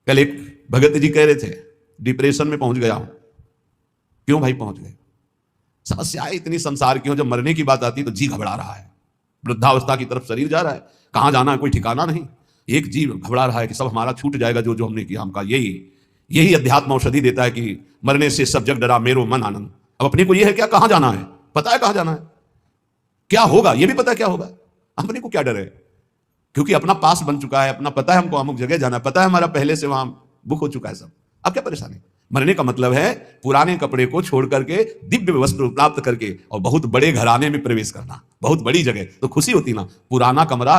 कल एक भगत जी कह रहे थे डिप्रेशन में पहुंच गया हूं। क्यों भाई पहुंच गए? समस्याएं इतनी संसार की हो, जब मरने की बात आती है तो जी घबरा रहा है, वृद्धावस्था की तरफ शरीर जा रहा है, कहां जाना है कोई ठिकाना नहीं। एक जीव घबरा रहा है कि सब हमारा छूट जाएगा, जो जो हमने किया। हमका यही अध्यात्म औषधि देता है कि मरने से सब जग डरा मेरो मन आनंद। अब अपने को यह है क्या, कहां जाना है, पता है कहां जाना है, क्या होगा यह भी पता है क्या होगा। अपने को क्या डर है, क्योंकि अपना पास बन चुका है, अपना पता है हमको अमुक जगह जाना है, पता है हमारा पहले से वहां बुक हो चुका है सब। अब क्या परेशानी? मरने का मतलब है पुराने कपड़े को छोड़ करके दिव्य वस्त्र प्राप्त करके और बहुत बड़े घराने में प्रवेश करना, बहुत बड़ी जगह। तो खुशी होती ना, पुराना कमरा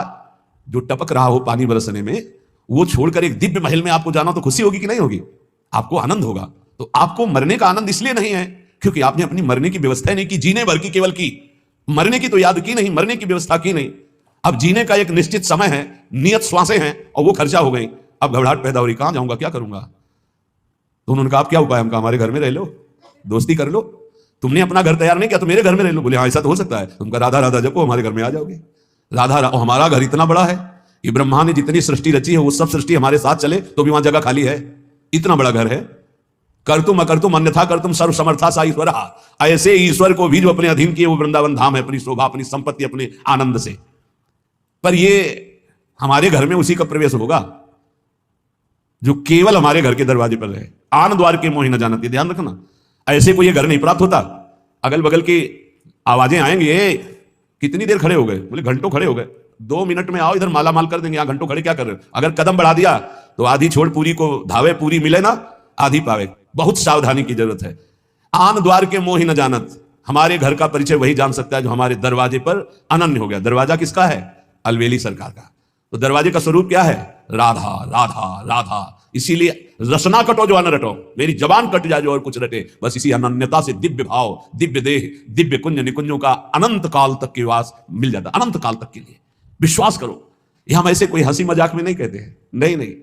जो टपक रहा हो पानी बरसने में, वो छोड़कर एक दिव्य महल में आपको जाना, तो खुशी होगी कि नहीं होगी? आपको आनंद होगा। तो आपको मरने का आनंद इसलिए नहीं है क्योंकि आपने अपनी मरने की व्यवस्था नहीं की, जीने भर की केवल की, मरने की तो याद की नहीं, मरने की व्यवस्था की नहीं। अब जीने का एक निश्चित समय है, नियत श्वासें हैं और वो खर्चा हो गई। अब घबराहट पैदा हो रही, कहां जाऊंगा, क्या करूंगा? तो उन्होंने कहा आप क्या उपाय? हमका हमारे घर में रह लो, दोस्ती कर लो। तुमने अपना घर तैयार नहीं किया तो मेरे घर में रह लो। बोले हाँ ऐसा तो हो सकता है। तुमका राधा राधा जपो, हमारे घर में आ जाओगे। राधा हमारा घर इतना बड़ा है कि ब्रह्मा ने जितनी सृष्टि रची है वो सब सृष्टि हमारे साथ चले तो भी वहां जगह खाली है, इतना बड़ा घर है। कर तुम अकर तुम अन्यथा कर तुम सर्व समर्था सा ईश्वर। ऐसे ईश्वर को भी जो अपने अधीन किए वो वृंदावन धाम है, अपनी शोभा, अपनी संपत्ति, अपने आनंद से। पर ये हमारे घर में उसी का प्रवेश होगा जो केवल हमारे घर के दरवाजे पर रहे। आन द्वार के मोहि न जानत, ध्यान रखना। ऐसे को ये घर नहीं प्राप्त होता। अगल बगल की आवाजें आएंगी, कितनी देर खड़े हो गए? बोले घंटों खड़े हो गए। 2 मिनट में आओ, इधर माला माल कर देंगे। यहाँ घंटों खड़े क्या कर रहे हो? अगर कदम बढ़ा दिया तो आधी छोड़ पूरी को धावे, पूरी मिले ना आधी पावे। बहुत सावधानी की जरूरत है। आन द्वार के मोहि न जानत, हमारे घर का परिचय वही जान सकता है जो हमारे दरवाजे पर अनन्य हो गया। दरवाजा किसका है? अलवेली सरकार का। तो दरवाजे का स्वरूप क्या है? राधा राधा राधा। इसीलिए रसना कटो जो अन रटो, मेरी जबान कट जाए जो और कुछ रटे। बस इसी अनन्यता से दिव्य भाव, दिव्य देह, दिव्य कुंज निकुंजों का अनंत काल तक के वास मिल जाता, अनंत काल तक के लिए। विश्वास करो, ये हम ऐसे कोई हंसी मजाक में नहीं कहते हैं, नहीं नहीं।